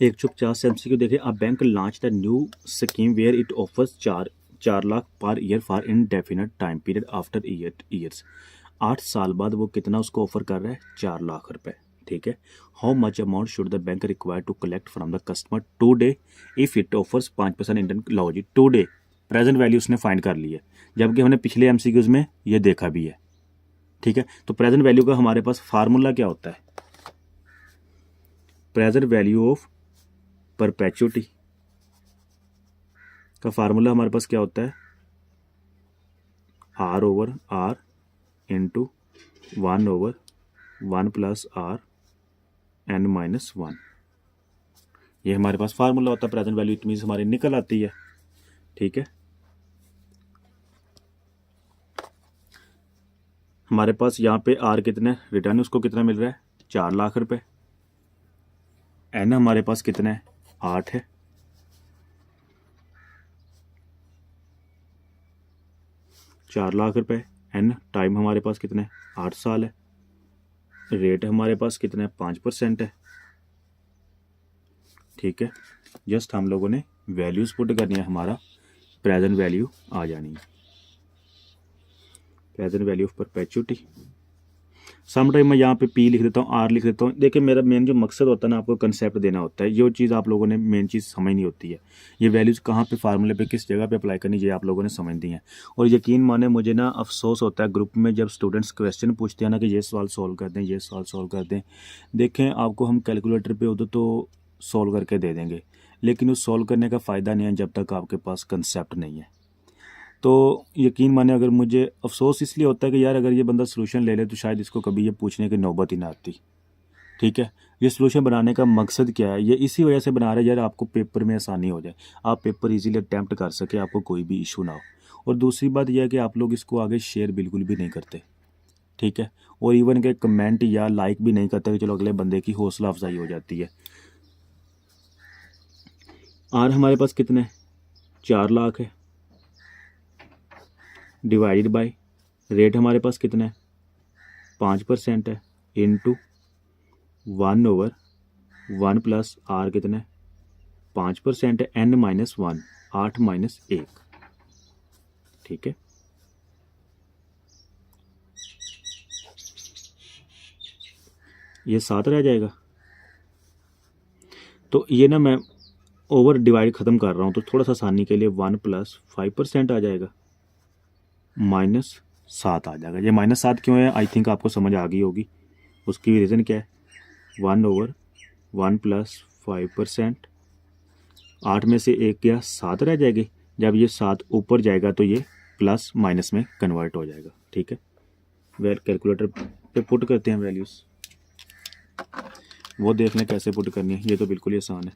150 MCQ देखें। A bank launch the new scheme where it offers 4 lakh per year for indefinite time period after years. 8 साल बाद वो कितना उसको ऑफर कर रहा है? 4 लाख रुपए। ठीक है। How much amount should the bank require to collect from the customer today if it offers 5% interest? लो जी, टुडे प्रेजेंट वैल्यू उसने फाइंड कर ली है, जबकि हमने पिछले एमसीक्यूज में ये देखा भी है। ठीक है। तो प्रेजेंट वैल्यू का हमारे पास फार्मूला क्या होता है? प्रेजेंट वैल्यू ऑफ परपेचुटी का फार्मूला हमारे पास क्या होता है? R over R into 1/1 plus R n-1। ये हमारे पास फार्मूला होता है प्रेजेंट वैल्यू। इट मीन्स हमारी निकल आती है। ठीक है। हमारे पास यहाँ पे आर कितने रिटर्न उसको कितना मिल रहा है? 4 लाख रुपए। एन हमारे पास कितना है? 8 है। 4 लाख रुपए। एन टाइम हमारे पास कितने? 8 साल है। रेट हमारे पास कितना है? 5% है। ठीक है। जस्ट हम लोगों ने वैल्यूज पुट करनी है, हमारा प्रेजेंट वैल्यू आ जानी है। Present value of perpetuity. Sometime मैं यहाँ पे पी लिख देता हूँ, आर लिख देता हूँ। देखिए मेरा मेन जो मकसद होता है ना, आपको कंसेप्ट देना होता है। ये चीज़ आप लोगों ने मेन चीज़ समझ नहीं होती है। ये वैल्यूज़ कहाँ पे फार्मूले पे किस जगह पे अप्लाई करनी, ये आप लोगों ने समझ दी है। और यकीन माने मुझे ना अफसोस होता है ग्रुप में जब स्टूडेंट्स क्वेश्चन पूछते हैं ना कि ये सवाल सॉल्व कर दें, ये सवाल सॉल्व कर दें। देखें आपको हम कैलकुलेटर पर उधर तो सॉल्व करके दे देंगे, लेकिन उस सॉल्व करने का फ़ायदा नहीं है जब तक आपके पास कंसेप्ट नहीं है। तो यकीन माने अगर मुझे अफसोस इसलिए होता है कि यार अगर ये बंदा सोल्यूशन ले ले तो शायद इसको कभी ये पूछने की नौबत ही ना आती। ठीक है। ये सोल्यूशन बनाने का मकसद क्या है? ये इसी वजह से बना रहे हैं यार आपको पेपर में आसानी हो जाए, आप पेपर इजीली अटैम्प्ट कर सके, आपको कोई भी इशू ना हो। और दूसरी बात यह है कि आप लोग इसको आगे शेयर बिल्कुल भी नहीं करते। ठीक है। और इवन के कमेंट या लाइक भी नहीं करते कि चलो अगले बंदे की हौसला अफजाई हो जाती है। आर हमारे पास कितने? 4 लाख है। डिवाइडेड बाय रेट हमारे पास कितना है? 5% है। इंटू 1/1 प्लस आर कितना है? 5% है। n-1 8 - 1। ठीक है। ये 7 रह जाएगा। तो ये ना मैं ओवर डिवाइड ख़त्म कर रहा हूँ, तो थोड़ा सा आसानी के लिए 1 + 5% आ जाएगा, -7 आ जाएगा। ये -7 क्यों है? आई थिंक आपको समझ आ गई होगी। उसकी रीज़न क्या है? 1/1 + 5%। 8 में से 1 गया, 7 रह जाएगी। जब ये 7 ऊपर जाएगा तो ये प्लस माइनस में कन्वर्ट हो जाएगा। ठीक है। कैलकुलेटर पे पुट करते हैं वैल्यूज़, वो देख लें कैसे पुट करनी है। ये तो बिल्कुल ही आसान है।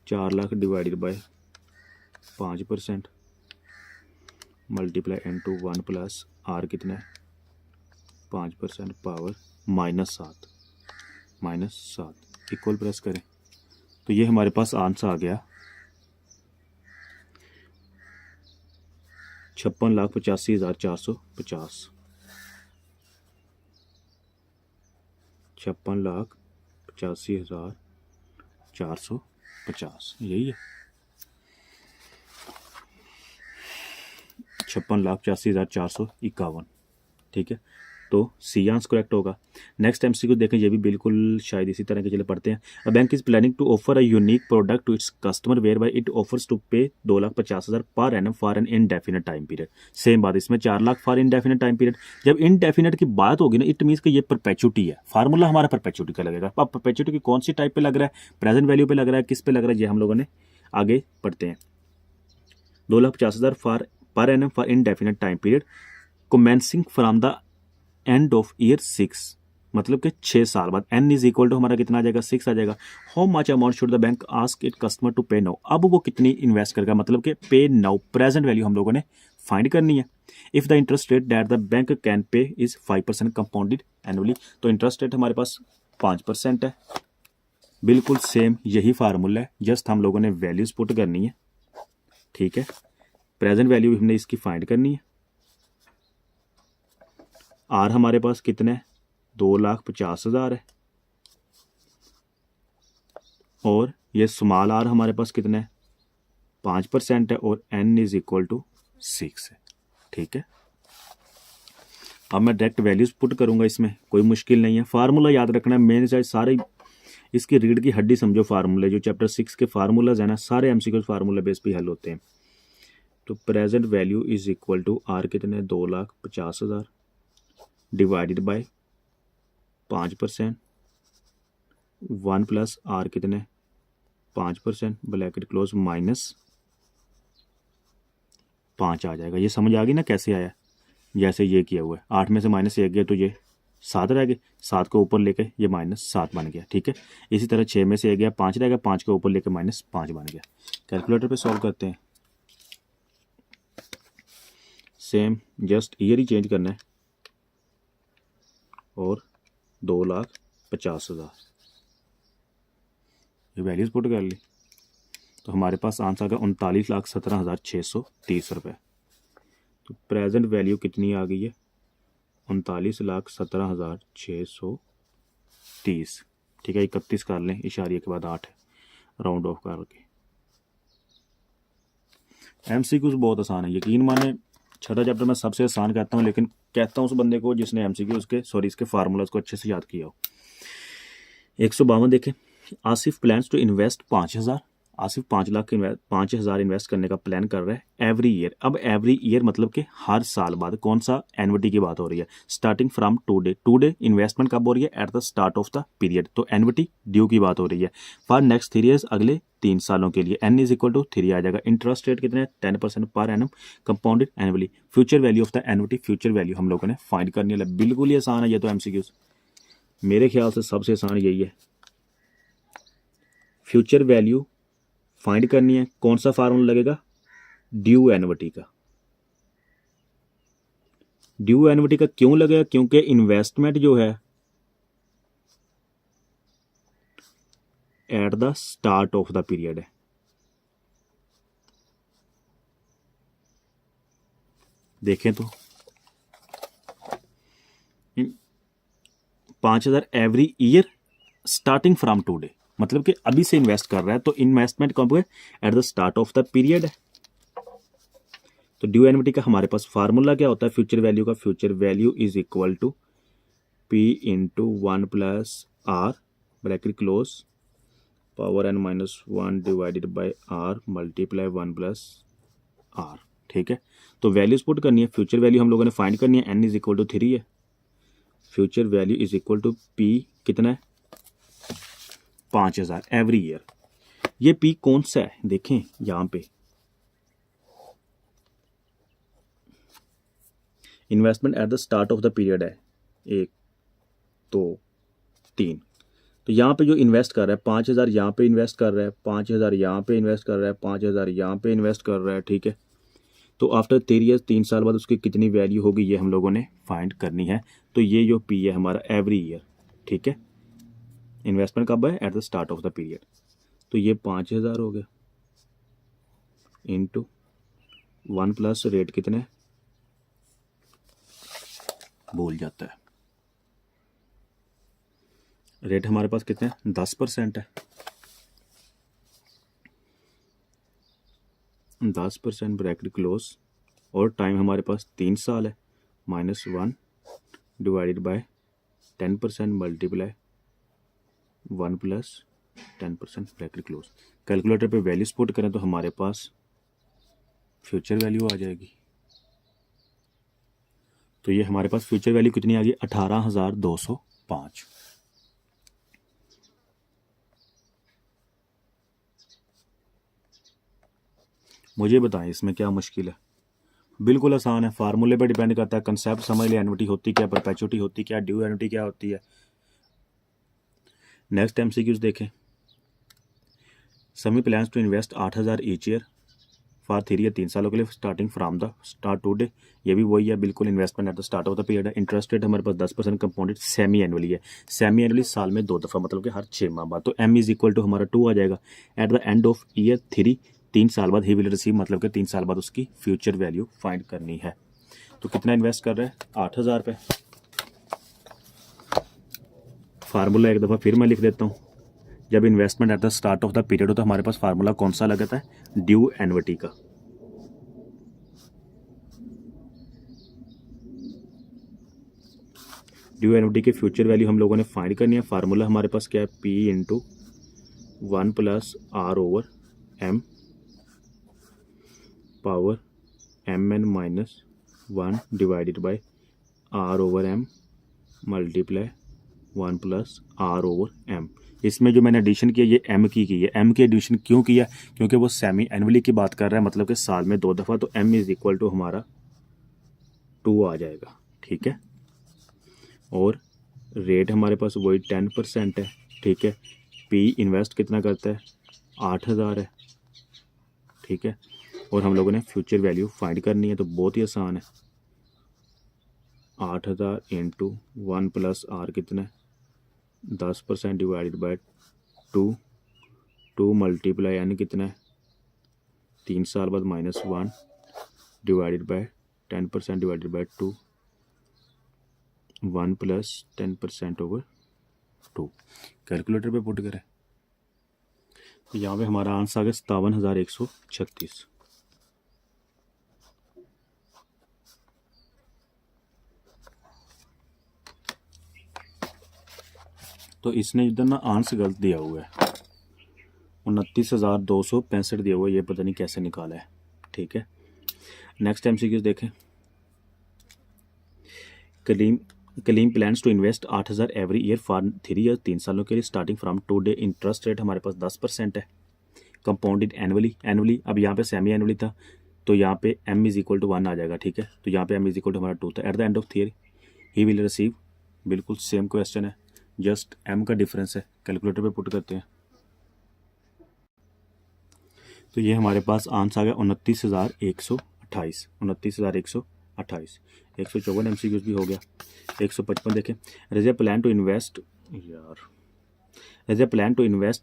4 lakh divided by 5% multiply into 1 plus R कितना है? 5% पावर -7 इक्वल प्रेस करें तो ये हमारे पास आंसर आ गया 56,85,450। 56,85,450 यही है। 56,85,451। ठीक है। तो सी आंसर करेक्ट होगा। नेक्स्ट एमसीक्यू देखें, ये भी बिल्कुल शायद इसी तरह के चले पढ़ते हैं। A bank is planning to offer a unique product to its customer where by it offers to pay 2,50,000 per annum for an indefinite time period. Same बात इसमें 4 lakh for indefinite time period. जब इनडेफिनेट की बात होगी ना, it means कि ये perpetuity है। फार्मूला हमारा परपेचुटी का लगेगा। अब परपेचुटी की कौन सी टाइप पे लग रहा है? प्रेजेंट वैल्यू पे लग रहा है, किस पे लग रहा है, ये हम लोगों ने आगे पढ़ते हैं। 2,50,000 फॉर पर annum for indefinite time period commencing from the end of year 6, मतलब कि 6 साल बाद। n इज इक्वल टू हमारा कितना आ जाएगा? 6 आ जाएगा। How much amount should the bank ask it customer to pay now? अब वो कितनी इन्वेस्ट करेगा, मतलब कि पे नाउ प्रेजेंट वैल्यू हम लोगों ने फाइंड करनी है। If the interest rate that the bank can pay is 5% compounded annually, तो इंटरेस्ट रेट हमारे पास 5% है। बिल्कुल सेम यही फार्मूला है, जस्ट हम लोगों ने वैल्यूज पुट करनी है। ठीक है। प्रेजेंट वैल्यू हमने इसकी फाइंड करनी है। आर हमारे पास कितने है? 2,50,000 है। और ये स्मॉल आर हमारे पास कितना है 5% है और n इज इक्वल टू 6 है। ठीक है, अब मैं डायरेक्ट वैल्यूज पुट करूंगा, इसमें कोई मुश्किल नहीं है। फार्मूला याद रखना है, मेन साइड सारे इसकी रीढ़ की हड्डी समझो। फार्मूले जो चैप्टर 6 के फार्मूलाज है ना, सारे एमसीक्यू फार्मूला बेस पे हल होते हैं। तो present value is equal to R कितने 2,50,000 डिवाइडेड बाय 5%, 1 प्लस आर कितने 5% ब्रैकेट क्लोज माइनस 5 आ जाएगा। ये समझ आ गई ना कैसे आया, जैसे ये किया हुआ है 8 में से -1 गया तो ये 7 रह गए, 7 को ऊपर लेके ये -7 बन गया। ठीक है, इसी तरह 6 में से 1 गया 5 रह गया, 5 को ऊपर लेके -5 बन गया। कैलकुलेटर पे सॉल्व करते हैं, सेम जस्ट ईयर ही चेंज करना है और 2,50,000 ये वैल्यूज पुट कर ली तो हमारे पास आंसर का 39,17,630 रुपये। तो प्रेजेंट वैल्यू कितनी आ गई है 39,17,630। ठीक है, 31 कर लें, इशारे के बाद 8 है, राउंड ऑफ करके। एमसीक्यूज बहुत आसान है, यकीन माने छठा चैप्टर मैं सबसे आसान कहता हूँ, लेकिन कहता हूँ उस बंदे को जिसने एमसीक्यूज के इसके फार्मूलाज को अच्छे से याद किया हो। 152 देखें, Asif plans to invest 5,000। Asif 5,00,000 invest करने का प्लान कर रहा है एवरी ईयर। अब एवरी ईयर मतलब कि हर साल बाद, कौन सा एनविटी की बात हो रही है, स्टार्टिंग फ्रॉम टुडे इन्वेस्टमेंट कब हो रही है at the start of the period, तो एनविटी ड्यू की बात हो रही है फॉर नेक्स्ट 3 ईयर्स, अगले 3 सालों के लिए। n इज इक्वल टू 3 आ जाएगा। इंटरेस्ट रेट कितने 10% per annum compounded annually. Future value of the एनविटी, future value हम लोगों ने फाइंड करनी है। बिल्कुल ही आसान है ये तो एमसीक्यूज, मेरे ख्याल से सबसे आसान यही है। फ्यूचर वैल्यू फाइंड करनी है, कौन सा फार्मूला लगेगा ड्यू एनविटी का। ड्यू एनविटी का क्यों लगेगा, क्योंकि इन्वेस्टमेंट जो है at the start of the period है। देखें तो 5,000 every year starting from today, मतलब कि अभी से इन्वेस्ट कर रहा है, तो इन्वेस्टमेंट कब है at the start of the period है। तो ड्यू एनविटी का हमारे पास फार्मूला क्या होता है फ्यूचर वैल्यू का, future value is equal to P into 1 plus R bracket close power n-1 divided by R multiply 1 plus R. ठीक है, तो वैल्यूज पुट करनी है। फ्यूचर वैल्यू हम लोगों ने फाइंड करनी है, n इज इक्वल टू 3 है। Future value is equal to P कितना है 5,000 एवरी ईयर। ये P कौन सा है देखें यहां पे, investment at the start of the period है 1 2 3। तो यहाँ पे जो इन्वेस्ट कर रहा है 5,000 यहाँ पे इन्वेस्ट कर रहा है, 5,000 यहाँ पे इन्वेस्ट कर रहा है, 5,000 यहाँ पे इन्वेस्ट कर रहा है। ठीक है, तो आफ्टर 3 ईयर्स 3 साल बाद उसकी कितनी वैल्यू होगी ये हम लोगों ने फाइंड करनी है। तो ये जो P है हमारा एवरी ईयर। ठीक है, इन्वेस्टमेंट कब है at the start of the period, तो ये 5,000 हो गया इंटू 1 प्लस रेट कितने भूल जाता है, रेट हमारे पास कितने 10% है, 10% ब्रैकेट क्लोज और टाइम हमारे पास 3 साल है, -1 divided by 10% multiply 1 plus 10% bracket close. Calculator पे वैल्यूज पुट करें तो हमारे पास फ्यूचर वैल्यू आ जाएगी। तो ये हमारे पास फ्यूचर वैल्यू कितनी आ गई 18,205। मुझे बताएं इसमें क्या मुश्किल है, बिल्कुल आसान है। फार्मूले पे डिपेंड करता है, कंसेप्ट समझ ले, एनुटी होती क्या, परपेचुटी होती क्या, ड्यू एनुटी क्या होती है। नेक्स्ट एमसीक्यूज देखें, Sami plans to invest 8,000 each year for 3 year 3 सालों के लिए starting from the start today. ये भी वही है बिल्कुल, investment at the start of the period है। इंटरेस्ट रेट हमारे पास 10% कंपाउंडेड सेमी एनुअली है, सेमी एनुअली साल में 2 दफ़ा, मतलब कि हर 6 माह बाद। तो m इज इक्वल टू हमारा 2 आ जाएगा। Eight the end of year 3 साल बाद ही विल रिसीव, मतलब कि 3 साल बाद उसकी फ्यूचर वैल्यू फाइंड करनी है। तो कितना इन्वेस्ट कर रहा है 8,000 रुपये। फार्मूला एक दफ़ा फिर मैं लिख देता हूँ, जब investment at the start of the period हो तो हमारे पास फार्मूला कौन सा लगाता है, ड्यू एन्युटी का। ड्यू एन्युटी की फ्यूचर वैल्यू हम लोगों ने फाइंड करनी है। फार्मूला हमारे पास क्या है, P into 1+R/M power mn -1 divided by R/M multiply 1+R/M। इसमें जो मैंने एडिशन किया ये m की है। m की एडिशन क्यों किया, क्योंकि वो सेमी एनुअली की बात कर रहा है, मतलब कि साल में 2 दफ़ा, तो m इज़ इक्वल टू हमारा 2 आ जाएगा, ठीक है। और रेट हमारे पास वही 10% है, ठीक है। p इन्वेस्ट कितना करता है, 8,000 है, ठीक है। और हम लोगों ने फ्यूचर वैल्यू फाइंड करनी है, तो बहुत ही आसान है। 8,000 इंटू 1+R कितना है, 10% डिवाइडेड बाई 2 मल्टीप्लाई n कितना है, 3 साल बाद -1 divided by 10% divided by 2, 1 + 10%/2। Calculator पे पुट करें तो यहाँ पे हमारा आंसर आ गया 57,136। तो इसने इधर ना आंसर गलत दिया हुआ है, 29,265 दिया हुआ है, ये पता नहीं कैसे निकाला है, ठीक है। नेक्स्ट MCQ देखें। Kaleem plans to invest 8,000 every year for 3 year, 3 सालों के लिए, starting from today. Interest rate हमारे पास 10% है, कंपाउंडेड एनुअली। अब यहाँ पे सेमी एनुअली था तो यहाँ पे m इज इक्वल टू 1 आ जाएगा, ठीक है। तो यहाँ पे m इज इक्वल टू हमारा 2 था। Eight the end of year he will receive, बिल्कुल सेम क्वेश्चन है, जस्ट m का डिफरेंस है। कैलकुलेटर पे पुट करते हैं तो ये हमारे पास आंसर आ गया 29,128। 29,128। 154 MCQs भी हो गया। 155 देखें। Raise a plan to invest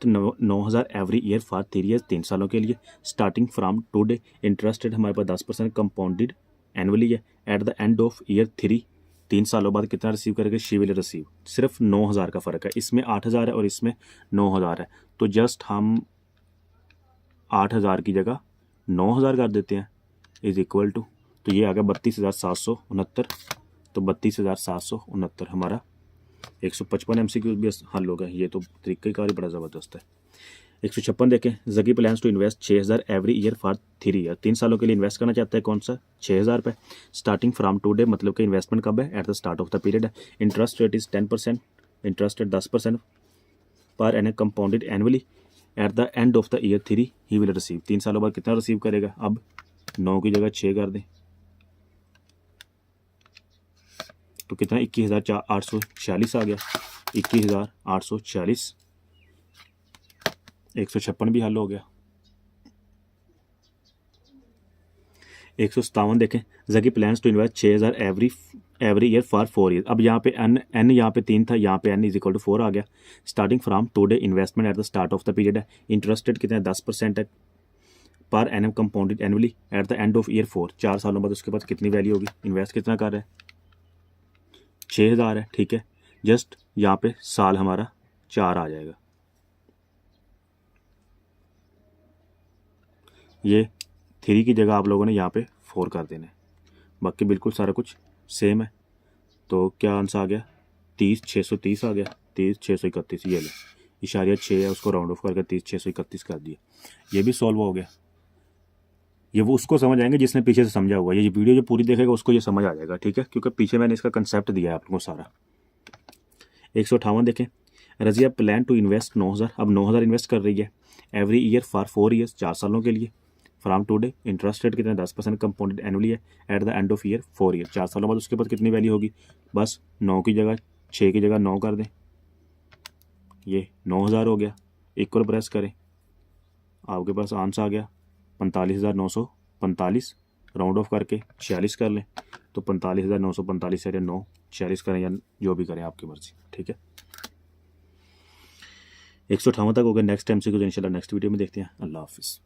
9,000 every year for 3 years, 3 सालों के लिए, starting from today. Interest rate हमारे पास 10% कंपाउंडेड एनुअली है। At the end of year 3 सालों बाद कितना रिसीव करेगा, शी विल रिसीव। सिर्फ 9,000 का फ़र्क है, इसमें 8,000 है और इसमें 9,000 है, तो जस्ट हम 8,000 की जगह 9,000 कर देते हैं, इज इक्वल टू, तो ये आ गया 32,769। तो 32,769 हमारा 155 MCQ भी हल हो गया। ये तो तरीक़ेकार ही बड़ा ज़बरदस्त है। 156 देखें। Zaki plans to invest 6,000 every year for 3 year, 3 सालों के लिए इन्वेस्ट करना चाहता है, कौन सा, 6,000 रुपये। स्टार्टिंग फ्राम टुडे, मतलब कि इन्वेस्टमेंट कब है, at the start of the period है। Interest rate is 10%, interest rate 10% पर and compounded annually. At the end of the year 3 he will receive, 3 सालों बाद कितना रिसीव करेगा। अब 9 की जगह 6 कर दें तो कितना, 21,846 आ गया। 21,846। 156 भी हल हो गया। 157 देखें। Zaki plans to invest 6,000 every year for 4 year. अब यहाँ पे n यहाँ पे 3 था, यहाँ पे n इज इक्वल टू 4 आ गया। Starting from today, investment at the start of the period है। इंटरेस्ट रेट कितना है, 10% है per annum compounded annually. At the end of year 4, 4 सालों बाद उसके बाद कितनी वैल्यू होगी, इन्वेस्ट कितना कर रहा है, 6,000 है, ठीक है। जस्ट यहाँ पे साल हमारा 4 आ जाएगा। ये 3 की जगह आप लोगों ने यहाँ पे 4 कर देना है, बाकी बिल्कुल सारा कुछ सेम है। तो क्या आंसर आ गया, 30,630 आ गया। 30,631, ये ले इशारिया 6 है, उसको राउंड ऑफ करके 30,631 कर दिया। ये भी सॉल्व हो गया। ये वो उसको समझ आएंगे जिसने पीछे से समझा हुआ है। ये वीडियो जो पूरी देखेगा उसको ये समझ आ जाएगा, ठीक है, क्योंकि पीछे मैंने इसका कंसेप्ट दिया है आप लोगों को सारा। 158 देखें। रजिया प्लान टू इन्वेस्ट 9,000, अब 9,000 इन्वेस्ट कर रही है एवरी ईयर फॉर 4 ईयर्स, 4 सालों के लिए। फ्राम टुडे, इंटरेस्ट रेट कितना, 10% कंपाउंडेड एनुअली है। At the end of year 4 year, 4 सालों बाद उसके बाद कितनी वैल्यू होगी, बस 9 की जगह 6 की जगह 9 कर दें, ये 9,000 हो गया। इक्वल प्रेस करें, आपके पास आंसर आ गया 45,945। राउंड ऑफ करके 46 कर लें तो 45,945 या 9 46 करें या जो भी करें आपकी मर्जी, ठीक है। 158 तक हो गया। नेक्स्ट टाइम से कुछ इंशाल्लाह नेक्स्ट वीडियो में देखते हैं। अल्लाह हाफिज़।